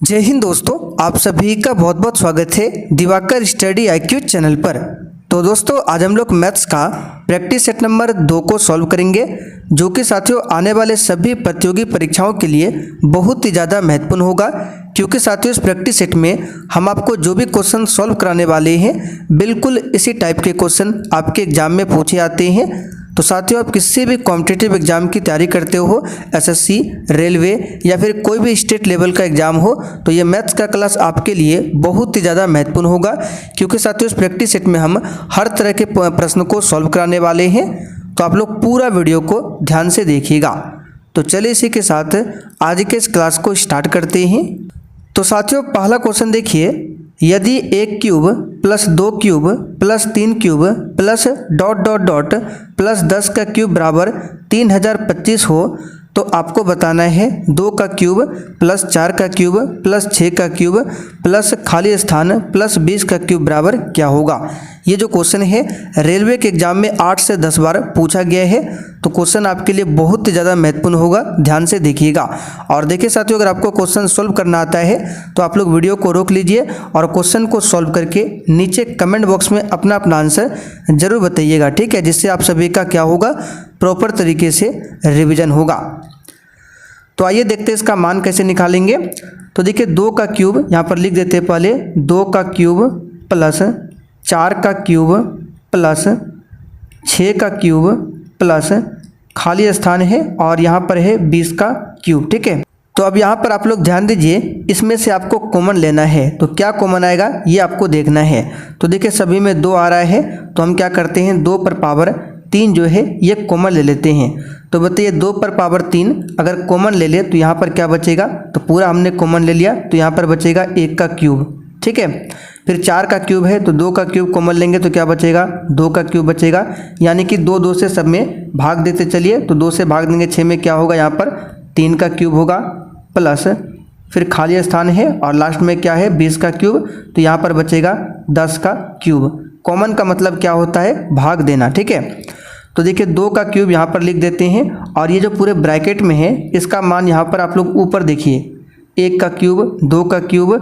जय हिंद दोस्तों, आप सभी का बहुत बहुत स्वागत है दिवाकर स्टडी IQ चैनल पर। तो दोस्तों आज हम लोग मैथ्स का प्रैक्टिस सेट नंबर 2 को सॉल्व करेंगे, जो कि साथियों आने वाले सभी प्रतियोगी परीक्षाओं के लिए बहुत ही ज़्यादा महत्वपूर्ण होगा। क्योंकि साथियों इस प्रैक्टिस सेट में हम आपको जो भी क्वेश्चन सॉल्व कराने वाले हैं बिल्कुल इसी टाइप के क्वेश्चन आपके एग्जाम में पूछे आते हैं। तो साथियों आप किसी भी कॉम्पिटिटिव एग्जाम की तैयारी करते हो, SSC, रेलवे या फिर कोई भी स्टेट लेवल का एग्जाम हो, तो ये मैथ्स का क्लास आपके लिए बहुत ही ज़्यादा महत्वपूर्ण होगा। क्योंकि साथियों इस प्रैक्टिस सेट में हम हर तरह के प्रश्न को सॉल्व कराने वाले हैं। तो आप लोग पूरा वीडियो को ध्यान से देखिएगा। तो चलिए इसी के साथ आज के इस क्लास को स्टार्ट करते हैं। तो साथियों पहला क्वेश्चन देखिए, यदि 1 cube plus 2 cube plus 3 cube plus dot dot dot plus 10 का क्यूब बराबर 3025 हो, तो आपको बताना है 2 का क्यूब प्लस 4 का क्यूब प्लस 6 का क्यूब प्लस खाली स्थान प्लस 20 का क्यूब बराबर क्या होगा। ये जो क्वेश्चन है रेलवे के एग्जाम में 8 से 10 बार पूछा गया है। तो क्वेश्चन आपके लिए बहुत ही ज़्यादा महत्वपूर्ण होगा, ध्यान से देखिएगा। और देखिए साथियों, अगर आपको क्वेश्चन सॉल्व करना आता है तो आप लोग वीडियो को रोक लीजिए और क्वेश्चन को सॉल्व करके नीचे कमेंट बॉक्स में अपना अपना आंसर जरूर बताइएगा, ठीक है, जिससे आप सभी का क्या होगा, प्रॉपर तरीके से रिविजन होगा। तो आइए देखते हैं इसका मान कैसे निकालेंगे। तो देखिए 2 का क्यूब यहाँ पर लिख देते हैं पहले, 2 का क्यूब प्लस 4 का क्यूब प्लस 6 का क्यूब प्लस खाली स्थान है और यहाँ पर है 20 का क्यूब, ठीक है। तो अब यहाँ पर आप लोग ध्यान दीजिए, इसमें से आपको कॉमन लेना है। तो क्या कॉमन आएगा ये आपको देखना है। तो देखिए सभी में 2 आ रहा है, तो हम क्या करते हैं 2 पर पावर 3 जो है ये कॉमन ले लेते हैं। तो बताइए 2 पर पावर 3 अगर कॉमन ले ले तो यहाँ पर क्या बचेगा, तो पूरा हमने कॉमन ले लिया तो यहाँ पर बचेगा 1 का क्यूब, ठीक है। फिर 4 का क्यूब है तो 2 का क्यूब कॉमन लेंगे तो क्या बचेगा, 2 का क्यूब बचेगा। यानी कि 2 से सब में भाग देते चलिए, तो 2 से भाग देंगे 6 में क्या होगा, यहाँ पर 3 का क्यूब होगा प्लस फिर खाली स्थान है और लास्ट में क्या है 20 का क्यूब, तो यहाँ पर बचेगा 10 का क्यूब। कॉमन का मतलब क्या होता है, भाग देना, ठीक है। तो देखिए 2 का क्यूब यहाँ पर लिख देते हैं और ये जो पूरे ब्रैकेट में है इसका मान यहाँ पर आप लोग ऊपर देखिए, 1 का क्यूब 2 का क्यूब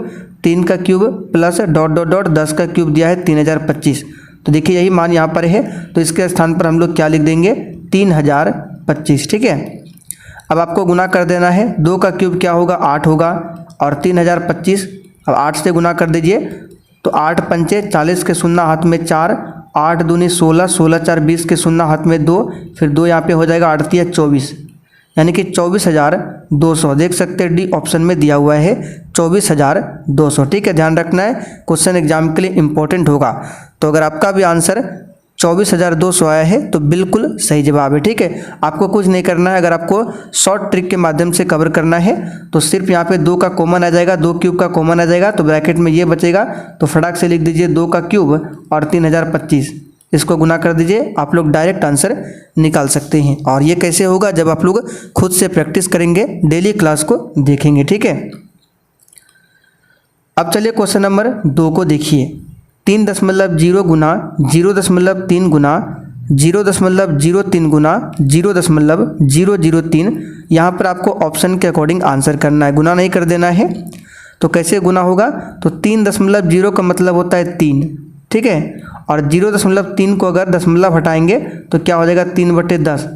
3 का cube plus dot dot dot 10 का क्यूब दिया है 3025। तो देखिए यही मान यहाँ पर है, तो इसके स्थान पर हम लोग क्या लिख देंगे 3025, ठीक है। अब आपको गुना कर देना है, 2 का क्यूब क्या होगा 8 होगा और 3025 अब 8 से गुना कर दीजिए, तो 8 पंचे 40 के शून्य हाथ में 4, 8 दूनी 16, 16 4 20 के शून्य हाथ में 2, फिर 2 यहाँ पे हो जाएगा 8 तिया 24, यानी कि 24,200। देख सकते हैं डी ऑप्शन में दिया हुआ है 24,200, ठीक है। ध्यान रखना है, क्वेश्चन एग्जाम के लिए इंपॉर्टेंट होगा। तो अगर आपका भी आंसर 24,200 आया है तो बिल्कुल सही जवाब है, ठीक है। आपको कुछ नहीं करना है, अगर आपको शॉर्ट ट्रिक के माध्यम से कवर करना है तो सिर्फ यहाँ पे 2 का कॉमन आ जाएगा, 2 क्यूब का कॉमन आ जाएगा, तो ब्रैकेट में ये बचेगा, तो फटाक से लिख दीजिए 2 का क्यूब और 3025, इसको गुना कर दीजिए, आप लोग डायरेक्ट आंसर निकाल सकते हैं। और ये कैसे होगा, जब आप लोग खुद से प्रैक्टिस करेंगे, डेली क्लास को देखेंगे, ठीक है। अब चलिए क्वेश्चन नंबर 2 को देखिए, 3.0 गुना 0.3 गुना 0.03 गुना 0.003, यहाँ पर आपको ऑप्शन के अकॉर्डिंग आंसर करना है, गुना नहीं कर देना है। तो कैसे गुना होगा, तो 3.0 का मतलब होता है 3, ठीक है, और 0.3 को अगर दशमलव हटाएंगे तो क्या हो जाएगा 3/10।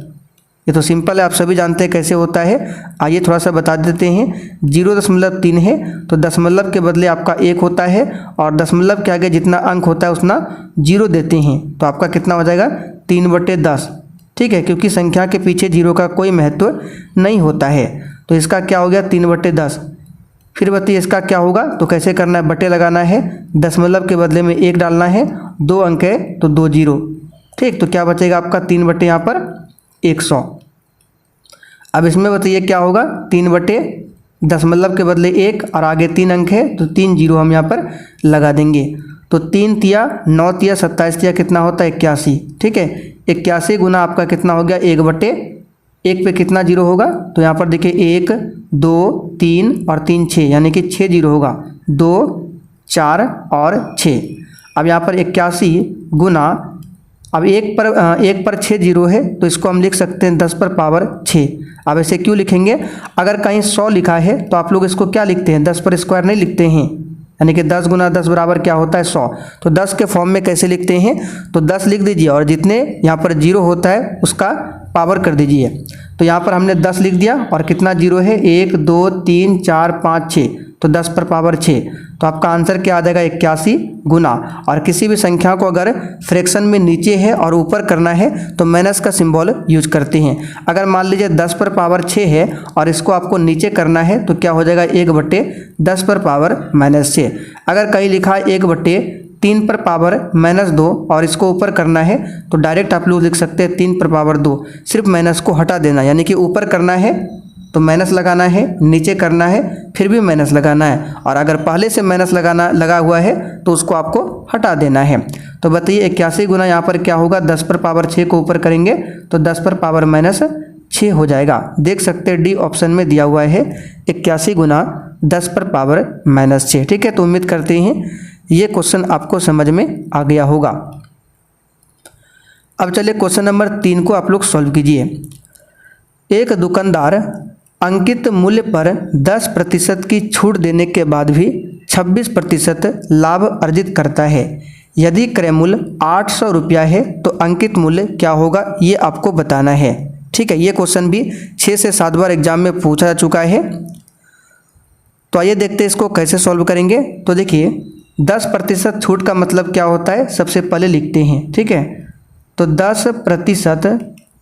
ये तो सिंपल है, आप सभी जानते हैं कैसे होता है। आइए थोड़ा सा बता देते हैं, 0.3 है तो दशमलव के बदले आपका 1 होता है और दशमलव के आगे जितना अंक होता है उतना 0 देते हैं, तो आपका कितना हो जाएगा 3/10, ठीक है। क्योंकि संख्या के पीछे 0 का कोई महत्व नहीं होता है, तो इसका क्या हो गया 3/10। फिर बताइए इसका क्या होगा, तो कैसे करना है, बटे लगाना है, दशमलव के बदले में 1 डालना है, 2 अंक है तो 2 0, ठीक। तो क्या बचेगा आपका 3 बटे यहाँ पर 100। अब इसमें बताइए क्या होगा, 3 बटे दशमलव के बदले 1 और आगे 3 अंक है तो 3 0 हम यहाँ पर लगा देंगे। तो 3 तिया 9 तिया 27 तिया कितना होता है 81, ठीक है। 81 गुना आपका कितना हो गया 1/1 पे कितना 0 होगा, तो यहाँ पर देखिए 1 2 3 और 3 6, यानी कि 6 0 होगा, 2 4 और 6। अब यहाँ पर 81 गुना, अब 1 पर 6 0 है तो इसको हम लिख सकते हैं 10 पर पावर 6। आप ऐसे क्यों लिखेंगे? अगर कहीं 100 लिखा है तो आप लोग इसको क्या लिखते हैं? 10 पर स्क्वायर नहीं लिखते हैं, यानी कि 10 गुना 10 बराबर क्या होता है? 100। तो 10 के फॉर्म में कैसे लिखते हैं? तो 10 लिख दीजिए और जितने यहाँ पर जीरो होता है उसका पावर कर दीजिए। तो यहाँ पर हमने 10 लिख दिया और कितना जीरो है? 1 2 3 4 5 6, तो 10 पर पावर 6। तो आपका आंसर क्या आ जाएगा? 81 गुना। और किसी भी संख्या को अगर फ्रैक्शन में नीचे है और ऊपर करना है तो माइनस का सिंबल यूज करते हैं। अगर मान लीजिए 10 पर पावर 6 है और इसको आपको नीचे करना है तो क्या हो जाएगा? 1/10 पर पावर -6। अगर कहीं लिखा है 1/3 पर पावर -2 और इसको ऊपर करना है तो डायरेक्ट आप लोग लिख सकते हैं 3 पर पावर 2। सिर्फ माइनस को हटा देना, यानी कि ऊपर करना है तो माइनस लगाना है, नीचे करना है फिर भी माइनस लगाना है, और अगर पहले से माइनस लगा हुआ है तो उसको आपको हटा देना है। तो बताइए 81 गुना यहाँ पर क्या होगा? 10 पर पावर 6 को ऊपर करेंगे तो 10 पर पावर -6 हो जाएगा। देख सकते हैं डी ऑप्शन में दिया हुआ है 81 गुना 10 पर पावर -6। ठीक है, तो उम्मीद करते हैं ये क्वेश्चन आपको समझ में आ गया होगा। अब चलिए क्वेश्चन नंबर 3 को आप लोग सॉल्व कीजिए। एक दुकानदार अंकित मूल्य पर 10% की छूट देने के बाद भी 26% लाभ अर्जित करता है। यदि क्रय मूल्य 800 रुपया है तो अंकित मूल्य क्या होगा, ये आपको बताना है। ठीक है, ये क्वेश्चन भी 6 से 7 बार एग्जाम में पूछा जा चुका है। तो आइए देखते हैं इसको कैसे सॉल्व करेंगे। तो देखिए 10% छूट का मतलब क्या होता है, सबसे पहले लिखते हैं। ठीक है, तो 10%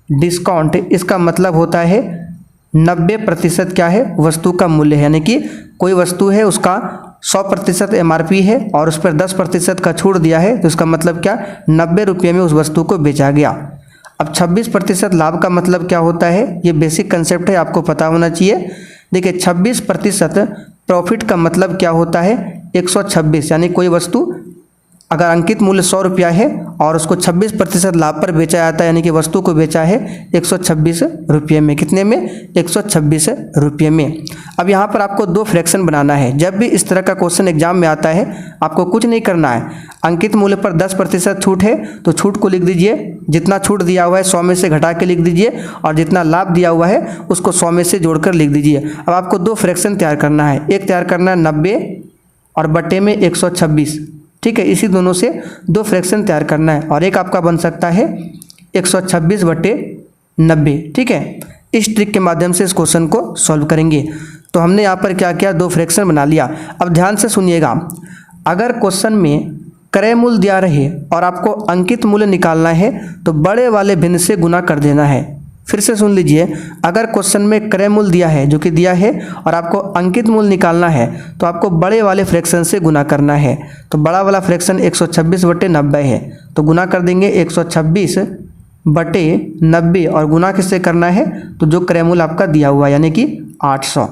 डिस्काउंट, इसका मतलब होता है 90% क्या है? वस्तु का मूल्य है, यानी कि कोई वस्तु है उसका 100% MRP है और उस पर 10% का छूट दिया है तो इसका मतलब क्या? 90 रुपये में उस वस्तु को बेचा गया। अब 26% लाभ का मतलब क्या होता है? ये बेसिक कंसेप्ट है, आपको पता होना चाहिए। देखिए 26% प्रॉफिट का मतलब क्या होता है? 126, यानी कोई वस्तु अगर अंकित मूल्य 100 रुपया है और उसको 26% लाभ पर बेचा जाता है, यानी कि वस्तु को बेचा है 126 रुपये में। कितने में? 126 रुपये में। अब यहाँ पर आपको 2 फ्रैक्शन बनाना है। जब भी इस तरह का क्वेश्चन एग्जाम में आता है आपको कुछ नहीं करना है। अंकित मूल्य पर 10% छूट है तो छूट को लिख दीजिए, जितना छूट दिया हुआ है 100 में से घटा के लिख दीजिए, और जितना लाभ दिया हुआ है उसको 100 में से जोड़कर लिख दीजिए। अब आपको 2 फ्रैक्शन तैयार करना है। एक तैयार करना है 90 और बटे में 126। ठीक है, इसी दोनों से 2 फ्रैक्शन तैयार करना है, और एक आपका बन सकता है 126/90। ठीक है, इस ट्रिक के माध्यम से इस क्वेश्चन को सॉल्व करेंगे। तो हमने यहाँ पर क्या किया? 2 फ्रैक्शन बना लिया। अब ध्यान से सुनिएगा, अगर क्वेश्चन में क्रय मूल्य दिया रहे और आपको अंकित मूल्य निकालना है तो बड़े वाले भिन्न से गुना कर देना है। फिर से सुन लीजिए, अगर क्वेश्चन में क्रय मूल्य दिया है, जो कि दिया है, और आपको अंकित मूल्य निकालना है तो आपको बड़े वाले फ्रैक्शन से गुना करना है। तो बड़ा वाला फ्रैक्शन 126/90 है, तो गुना कर देंगे 126/90, और गुना किससे करना है? तो जो क्रय मूल्य आपका दिया हुआ यानी कि 800।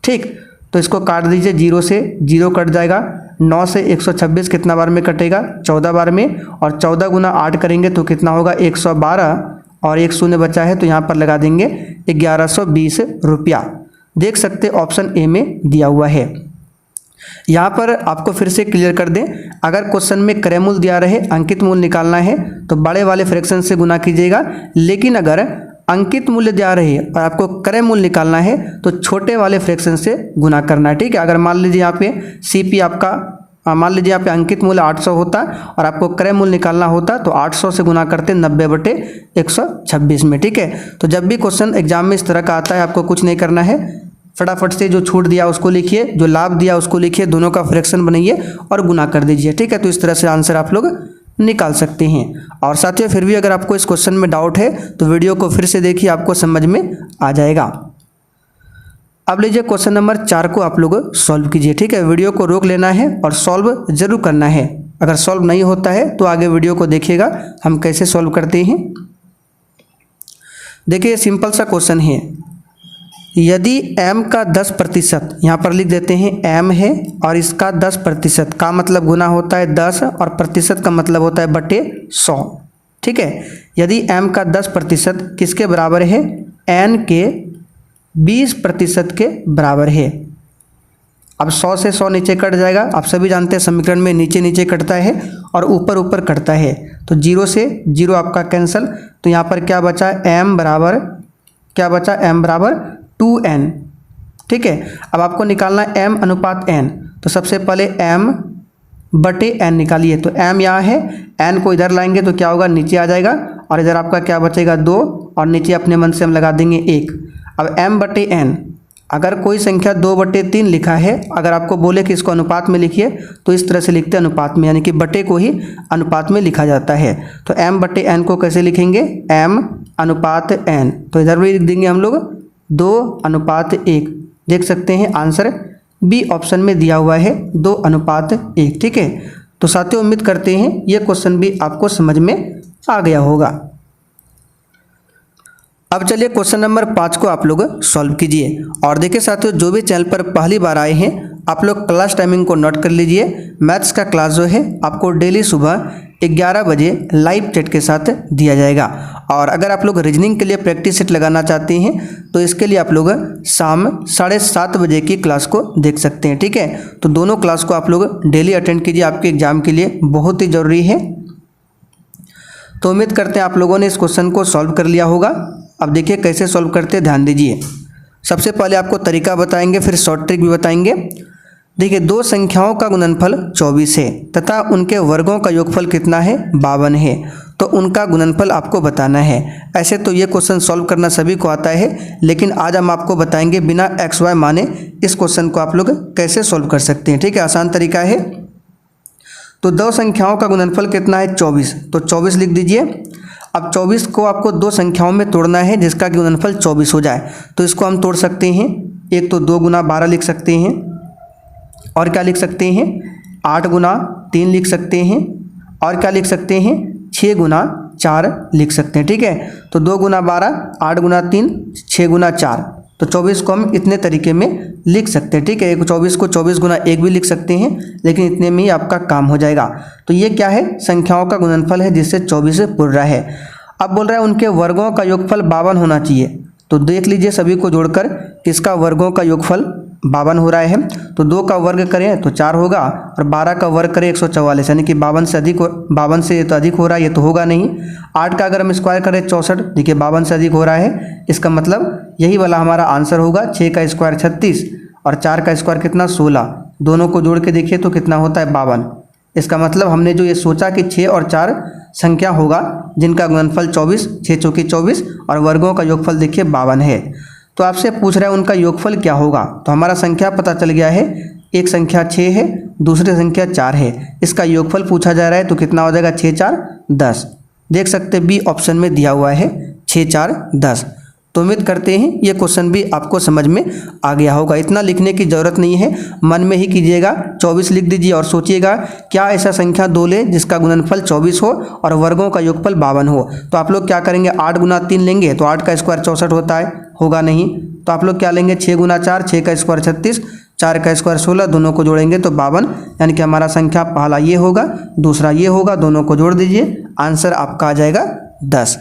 ठीक, तो इसको काट दीजिए, 0 से 0 कट जाएगा। 9 से 126 कितना बार में कटेगा? 14 बार में, और 14 गुना 8 करेंगे तो कितना होगा? 112, और एक शून्य बचा है तो यहाँ पर लगा देंगे 1120 रुपया। देख सकते ऑप्शन ए में दिया हुआ है। यहाँ पर आपको फिर से क्लियर कर दें, अगर क्वेश्चन में क्रय मूल्य दिया रहे, अंकित मूल्य निकालना है तो बड़े वाले फ्रैक्शन से गुना कीजिएगा, लेकिन अगर अंकित मूल्य दिया रहे और आपको क्रय मूल्य निकालना है तो छोटे वाले फ्रैक्शन से गुना करना है। ठीक है, अगर मान लीजिए यहाँ पे CP आपका मान लीजिए यहाँ पे अंकित मूल्य 800 होता और आपको क्रय मूल्य निकालना होता तो 800 से गुना करते 90/126 में। ठीक है, तो जब भी क्वेश्चन एग्जाम में इस तरह का आता है आपको कुछ नहीं करना है, फटाफट से जो छूट दिया उसको लिखिए, जो लाभ दिया उसको लिखिए, दोनों का फ्रैक्शन बनाइए और गुना कर दीजिए। ठीक है, तो इस तरह से आंसर आप लोग निकाल सकते हैं। और साथियों फिर भी अगर आपको इस क्वेश्चन में डाउट है तो वीडियो को फिर से देखिए, आपको समझ में आ जाएगा। अब लीजिए क्वेश्चन नंबर 4 को आप लोग सॉल्व कीजिए। ठीक है, वीडियो को रोक लेना है और सॉल्व जरूर करना है। अगर सॉल्व नहीं होता है तो आगे वीडियो को देखिएगा हम कैसे सॉल्व करते हैं। देखिए सिंपल सा क्वेश्चन है, यदि m का 10%, यहाँ पर लिख देते हैं m है और इसका 10% का मतलब गुना होता है 10 और प्रतिशत का मतलब होता है बटे 100। ठीक है, यदि m का 10% किसके बराबर है? n के 20% के बराबर है। अब 100 से 100 नीचे कट जाएगा, आप सभी जानते हैं समीकरण में नीचे नीचे कटता है और ऊपर ऊपर कटता है, तो 0 से 0 आपका कैंसिल। तो यहाँ पर क्या बचा? m बराबर क्या बचा, m बराबर 2n। ठीक है, अब आपको निकालना है m अनुपात n। तो सबसे पहले m बटे n निकालिए। तो m यहाँ है, n को इधर लाएंगे तो क्या होगा, नीचे आ जाएगा और इधर आपका क्या बचेगा 2 और नीचे अपने मन से हम लगा देंगे 1। अब m बटे n, अगर कोई संख्या 2/3 लिखा है, अगर आपको बोले कि इसको अनुपात में लिखिए तो इस तरह से लिखते हैं अनुपात में, यानी कि बटे को ही अनुपात में लिखा जाता है। तो m बटे n को कैसे लिखेंगे, m अनुपात n। तो इधर भी लिख देंगे हम लोग 2:1। देख सकते हैं आंसर बी ऑप्शन में दिया हुआ है 2:1। ठीक है, तो साथियों उम्मीद करते हैं ये क्वेश्चन भी आपको समझ में आ गया होगा। अब चलिए क्वेश्चन नंबर 5 को आप लोग सॉल्व कीजिए। और देखिए साथियों, जो भी चैनल पर पहली बार आए हैं आप लोग क्लास टाइमिंग को नोट कर लीजिए। मैथ्स का क्लास जो है आपको डेली सुबह 11 बजे लाइव चैट के साथ दिया जाएगा। और अगर आप लोग रीजनिंग के लिए प्रैक्टिस सेट लगाना चाहते हैं तो इसके लिए आप लोग शाम 7:30 बजे की क्लास को देख सकते हैं। ठीक है, तो दोनों क्लास को आप लोग डेली अटेंड कीजिए, आपके एग्जाम के लिए बहुत ही ज़रूरी है। तो उम्मीद करते हैं आप लोगों ने इस क्वेश्चन को सॉल्व कर लिया होगा। अब देखिए कैसे सॉल्व करते हैं, ध्यान दीजिए। सबसे पहले आपको तरीका बताएंगे, फिर शॉर्ट ट्रिक भी बताएंगे। देखिए, दो संख्याओं का गुणनफल 24 है तथा उनके वर्गों का योगफल कितना है, 52 है। तो उनका गुणनफल आपको बताना है। ऐसे तो ये क्वेश्चन सॉल्व करना सभी को आता है, लेकिन आज हम आपको बताएंगे बिना एक्स वाई माने इस क्वेश्चन को आप लोग कैसे सॉल्व कर सकते हैं। ठीक है, आसान तरीका है। तो दो संख्याओं का गुणनफल कितना है, 24। तो 24 लिख दीजिए। अब 24 को आपको दो संख्याओं में तोड़ना है जिसका कि गुणनफल 24 हो जाए। तो इसको हम तोड़ सकते हैं, एक तो 2 गुना 12 लिख सकते हैं, और क्या लिख सकते हैं 8 गुना 3 लिख सकते हैं, और क्या लिख सकते हैं 6 गुना 4 लिख सकते हैं। ठीक है, तो 2 गुना 12, 8 गुना 3, 6 गुना 4। तो 24 को हम इतने तरीके में लिख सकते हैं। ठीक है, 24 को 24 गुना 1 भी लिख सकते हैं, लेकिन इतने में ही आपका काम हो जाएगा। तो ये क्या है, संख्याओं का गुणनफल है जिससे 24 पूर रहा है। अब बोल रहा है उनके वर्गों का योगफल 52 होना चाहिए। तो देख लीजिए सभी को जोड़कर किसका वर्गों का योगफल 52 हो रहा है। तो 2 का वर्ग करें तो 4 होगा, और 12 का वर्ग करें 144, यानी कि 52 से अधिक 52 से तो अधिक हो रहा है, ये तो होगा नहीं। 8 का अगर हम स्क्वायर करें 64, देखिए 52 से अधिक हो रहा है, इसका मतलब यही वाला हमारा आंसर होगा। 6 का स्क्वायर 36 और 4 का स्क्वायर कितना 16, दोनों को जोड़ के देखिए तो कितना होता है 52। इसका मतलब हमने जो ये सोचा कि 6 और 4 संख्या होगा जिनका गुणनफल 24, 6 चौकी 24, और वर्गों का योगफल देखिए 52 है। तो आपसे पूछ रहा है उनका योगफल क्या होगा। तो हमारा संख्या पता चल गया है, एक संख्या 6 है, दूसरी संख्या 4 है, इसका योगफल पूछा जा रहा है तो कितना हो जाएगा 6 4 10। देख सकते बी ऑप्शन में दिया हुआ है 6 4 10। तो उम्मीद करते हैं ये क्वेश्चन भी आपको समझ में आ गया होगा। इतना लिखने की ज़रूरत नहीं है, मन में ही कीजिएगा। 24 लिख दीजिए और सोचिएगा क्या ऐसा संख्या 2 ले जिसका गुणनफल 24 हो और वर्गों का योगफल 52 हो। तो आप लोग क्या करेंगे, 8 गुना 3 लेंगे तो 8 का स्क्वायर 64 होता है, होगा नहीं। तो आप लोग क्या लेंगे 6 गुना 4, 6 का स्क्वायर 36, 4 का स्क्वायर 16, दोनों को जोड़ेंगे तो 52, यानी कि हमारा संख्या पहला ये होगा, दूसरा ये होगा, दोनों को जोड़ दीजिए, आंसर आपका आ जाएगा 10।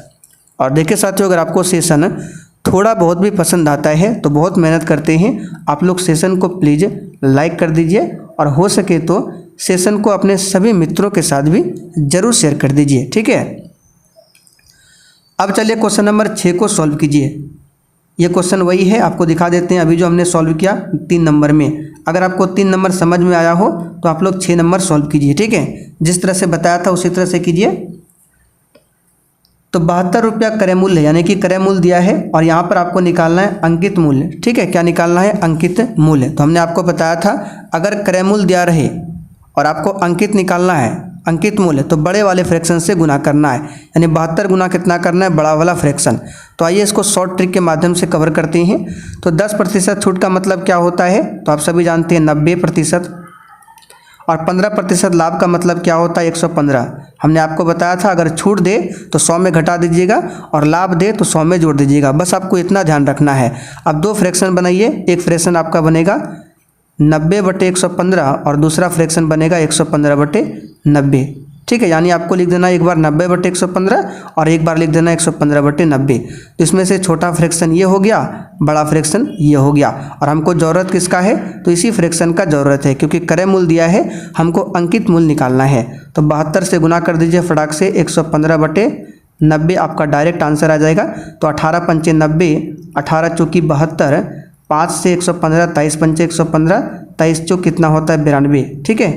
और देखिए साथियों, अगर आपको सेशन थोड़ा बहुत भी पसंद आता है तो बहुत मेहनत करते हैं आप लोग, सेशन को प्लीज़ लाइक कर दीजिए, और हो सके तो सेशन को अपने सभी मित्रों के साथ भी ज़रूर शेयर कर दीजिए। ठीक है, अब चलिए क्वेश्चन नंबर 6 को सॉल्व कीजिए। ये क्वेश्चन वही है, आपको दिखा देते हैं अभी जो हमने सॉल्व किया 3 नंबर में। अगर आपको 3 नंबर समझ में आया हो तो आप लोग 6 नंबर सॉल्व कीजिए। ठीक है, जिस तरह से बताया था उसी तरह से कीजिए। तो 72 रुपया क्रय मूल्य, यानी कि क्रय मूल्य दिया है, और यहाँ पर आपको निकालना है अंकित मूल्य। ठीक है, क्या निकालना है, अंकित मूल्य। तो हमने आपको बताया था अगर क्रय मूल्य दिया रहे और आपको अंकित निकालना है, अंकित मूल्य, तो बड़े वाले फ्रैक्शन से गुना करना है, यानी 72 गुना कितना करना है, बड़ा वाला फ्रैक्शन। तो आइए इसको शॉर्ट ट्रिक के माध्यम से कवर करते हैं। तो 10% छूट का मतलब क्या होता है, तो आप सभी जानते हैं 90%, और 15% लाभ का मतलब क्या होता है 115। हमने आपको बताया था अगर छूट दे तो 100 में घटा दीजिएगा और लाभ दे तो 100 में जोड़ दीजिएगा, बस आपको इतना ध्यान रखना है। अब 2 फ्रैक्शन बनाइए, एक फ्रैक्शन आपका बनेगा 90/115 और दूसरा फ्रैक्शन बनेगा 115/90। ठीक है, यानी आपको लिख देना एक बार 90/115 और एक बार लिख देना 115/90। तो इसमें से छोटा फ्रैक्शन ये हो गया, बड़ा फ्रैक्शन ये हो गया, और हमको ज़रूरत किसका है, तो इसी फ्रैक्शन का ज़रूरत है, क्योंकि क्रय मूल्य दिया है, हमको अंकित मूल्य निकालना है। तो 72 से गुना कर दीजिए फटाक से 115/90, 90 आपका डायरेक्ट आंसर आ जाएगा। तो 18 पंचे 90, 18 चौकी 72, 5 से 115, 23 पंचे 115, 23 चौक कितना होता है 92। ठीक है,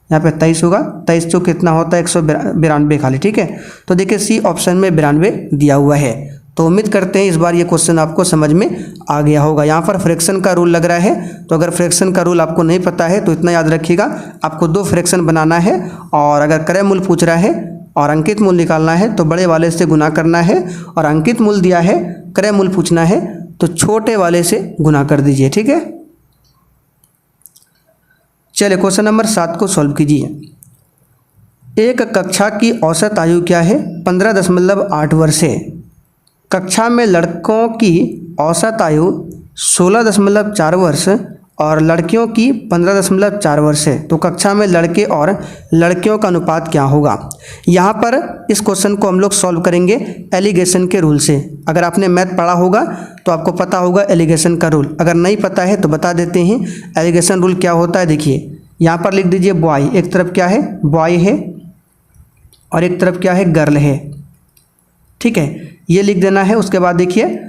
यहाँ पे 23 होगा, 23 चौक कितना होता है 192 खाली। ठीक है, तो देखिए सी ऑप्शन में 92 दिया हुआ है। तो उम्मीद करते हैं इस बार ये क्वेश्चन आपको समझ में आ गया होगा। यहाँ पर फ्रैक्शन का रूल लग रहा है, तो अगर फ्रैक्शन का रूल आपको नहीं पता है तो इतना याद रखिएगा, आपको 2 फ्रैक्शन बनाना है, और अगर क्रय मूल्य पूछ रहा है और अंकित मूल्य निकालना है तो बड़े वाले से गुना करना है, और अंकित मूल्य दिया है, क्रय मूल्य पूछना है तो छोटे वाले से गुना कर दीजिए। ठीक है, चलिए क्वेश्चन नंबर 7 को सॉल्व कीजिए। एक कक्षा की औसत आयु क्या है? 15.8 वर्ष है। कक्षा में लड़कों की औसत आयु 16.4 वर्ष और लड़कियों की 15.4 वर्ष है। तो कक्षा में लड़के और लड़कियों का अनुपात क्या होगा? यहाँ पर इस क्वेश्चन को हम लोग सॉल्व करेंगे एलिगेशन के रूल से। अगर आपने मैथ पढ़ा होगा तो आपको पता होगा एलिगेशन का रूल, अगर नहीं पता है तो बता देते हैं। एलिगेशन रूल क्या होता है, देखिए यहाँ पर लिख दीजिए बॉय, एक तरफ क्या है बॉय है और एक तरफ क्या है गर्ल है। ठीक है, ये लिख देना है। उसके बाद देखिए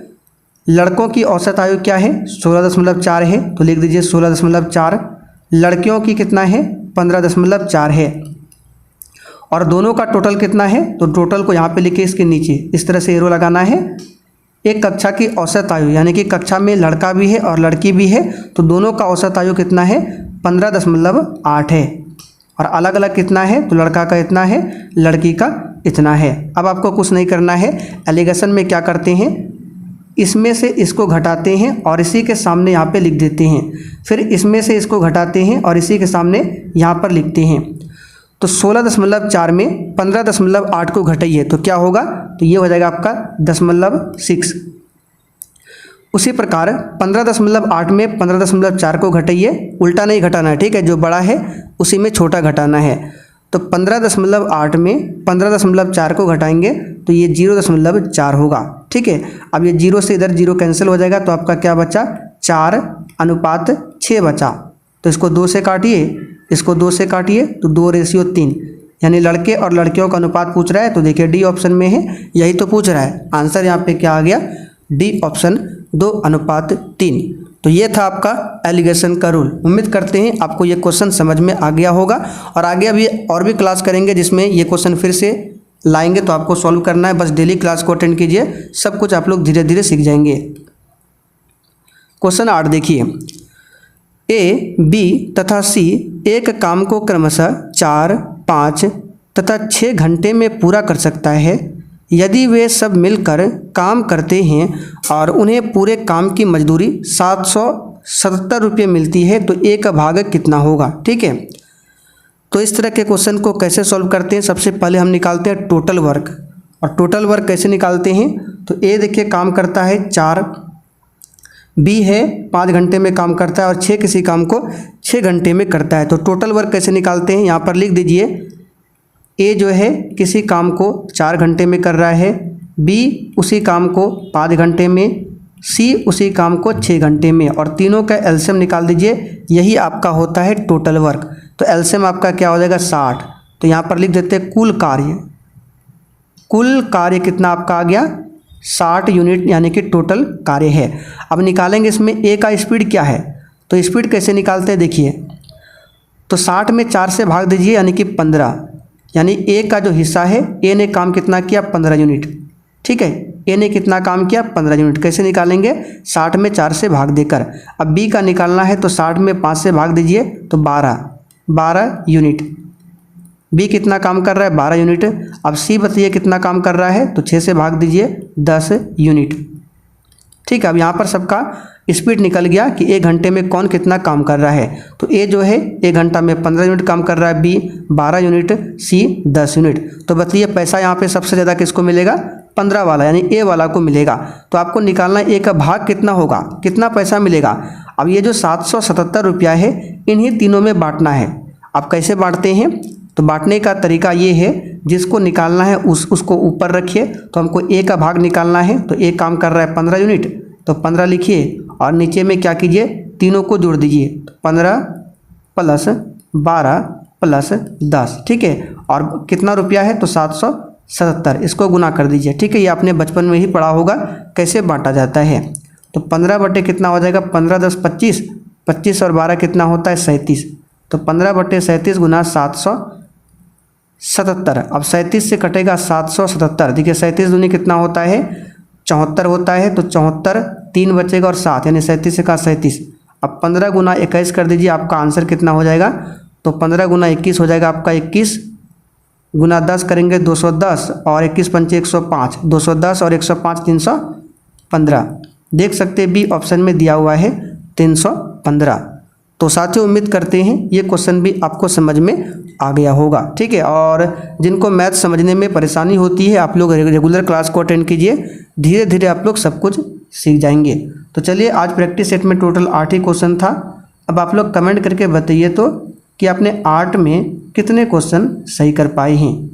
लड़कों की औसत आयु क्या है 16.4 है, तो लिख दीजिए 16.4। लड़कियों की कितना है 15.4 है, और दोनों का टोटल कितना है, तो टोटल को यहाँ पे लिखे इसके नीचे इस तरह से एरो लगाना है। एक कक्षा की औसत आयु यानी कि कक्षा में लड़का भी है और लड़की भी है, तो दोनों का औसत आयु कितना है 15.8 है, और अलग अलग कितना है, तो लड़का का इतना है, लड़की का इतना है। अब आपको कुछ नहीं करना है, एलिगेशन में क्या करते हैं, इसमें से इसको घटाते हैं और इसी के सामने यहाँ पे लिख देते हैं, फिर इसमें से इसको घटाते हैं और इसी के सामने यहाँ पर लिखते हैं। तो 16.4 में 15.8 को घटाइए तो क्या होगा, तो ये हो जाएगा आपका 0.6। उसी प्रकार 15.8 में 15.4 को घटाइए, उल्टा नहीं घटाना है। ठीक है, जो बड़ा है उसी में छोटा घटाना है। तो 15.8 में 15.4 को घटाएंगे तो ये 0.4 होगा। ठीक है, अब ये 0 से इधर 0 कैंसिल हो जाएगा, तो आपका क्या बचा 4:6 बचा। तो इसको 2 से काटिए, इसको 2 से काटिए, तो 2:3, यानी लड़के और लड़कियों का अनुपात पूछ रहा है। तो देखिए डी ऑप्शन में है, यही तो पूछ रहा है। आंसर यहाँ पे क्या आ गया, डी ऑप्शन 2:3। तो ये था आपका एलिगेशन का रूल। उम्मीद करते हैं आपको ये क्वेश्चन समझ में आ गया होगा, और आगे अभी और भी क्लास करेंगे जिसमें ये क्वेश्चन फिर से लाएंगे, तो आपको सॉल्व करना है। बस डेली क्लास को अटेंड कीजिए, सब कुछ आप लोग धीरे धीरे सीख जाएंगे। क्वेश्चन 8 देखिए, ए, बी तथा सी एक काम को क्रमशः 4, 5 तथा 6 घंटे में पूरा कर सकता है। यदि वे सब मिलकर काम करते हैं और उन्हें पूरे काम की मजदूरी 777 रुपये मिलती है, तो ए का भाग कितना होगा? ठीक है, तो इस तरह के क्वेश्चन को कैसे सॉल्व करते हैं, सबसे पहले हम निकालते हैं टोटल वर्क। और टोटल वर्क कैसे निकालते हैं, तो ए देखिए काम करता है 4, बी है 5 घंटे में काम करता है, और 6 किसी काम को 6 घंटे में करता है। तो टोटल वर्क कैसे निकालते हैं, यहाँ पर लिख दीजिए ए जो है किसी काम को 4 घंटे में कर रहा है, बी उसी काम को 5 घंटे में, सी उसी काम को 6 घंटे में, और तीनों का एलसीएम निकाल दीजिए, यही आपका होता है टोटल वर्क। तो एलसीएम आपका क्या हो जाएगा 60। तो यहाँ पर लिख देते हैं कुल कार्य कितना आपका आ गया 60 यूनिट, यानी कि टोटल कार्य है। अब निकालेंगे इसमें ए का स्पीड क्या है, तो स्पीड कैसे निकालते हैं देखिए, तो 60 में 4 से भाग दीजिए यानी कि 15, यानी ए का जो हिस्सा है, ए ने काम कितना किया 15 यूनिट। ठीक है, ए ने कितना काम किया 15 यूनिट। कैसे निकालेंगे, 60 में 4 से भाग देकर। अब बी का निकालना है, तो 60 में 5 से भाग दीजिए तो 12 यूनिट। बी कितना काम कर रहा है 12 यूनिट। अब सी बताइए कितना काम कर रहा है, तो 6 से भाग दीजिए 10 यूनिट। ठीक है, अब यहाँ पर सबका स्पीड निकल गया कि 1 घंटे में कौन कितना काम कर रहा है। तो ए जो है 1 घंटा में 15 यूनिट काम कर रहा है, बी 12 यूनिट, सी 10 यूनिट। तो बताइए पैसा यहाँ पे सबसे ज़्यादा किसको मिलेगा, 15 वाला यानी ए वाला को मिलेगा। तो आपको निकालना ए का भाग कितना होगा, कितना पैसा मिलेगा। अब ये जो 777 रुपया है, इन्हीं तीनों में बांटना है। आप कैसे बांटते हैं, तो बांटने का तरीका ये है, जिसको निकालना है उसको ऊपर रखिए। तो हमको ए का भाग निकालना है, तो ए काम कर रहा है 15 यूनिट, तो 15 लिखिए, और नीचे में क्या कीजिए, तीनों को जोड़ दीजिए, 15 + 12 + 10। ठीक है, और कितना रुपया है, तो 77, इसको गुना कर दीजिए। ठीक है, ये आपने बचपन में ही पढ़ा होगा कैसे बांटा जाता है। तो 15 बटे कितना हो जाएगा, 15 10 25, 25 और 12 कितना होता है 37। तो 15 बटे 37 गुना 777। अब 37 से कटेगा 777। देखिए 37 दूनी कितना होता है 74 होता है। तो 74, 3 बचेगा और 7 यानी 37 से का 37। अब 15 गुना 21 कर दीजिए, आपका आंसर कितना हो जाएगा। तो 15 गुना 21 हो जाएगा आपका 21, गुना 10 करेंगे 210 और 21 पंचे 105, 210 और 105 315। देख सकते हैं बी ऑप्शन में दिया हुआ है 315। तो साथियों उम्मीद करते हैं ये क्वेश्चन भी आपको समझ में आ गया होगा। ठीक है, और जिनको मैथ समझने में परेशानी होती है आप लोग रेगुलर क्लास को अटेंड कीजिए, धीरे धीरे आप लोग सब कुछ सीख जाएंगे। तो चलिए आज प्रैक्टिस सेट में टोटल 8 ही क्वेश्चन था। अब आप लोग कमेंट करके बताइए तो कि आपने 8 में कितने क्वेश्चन सही कर पाए हैं।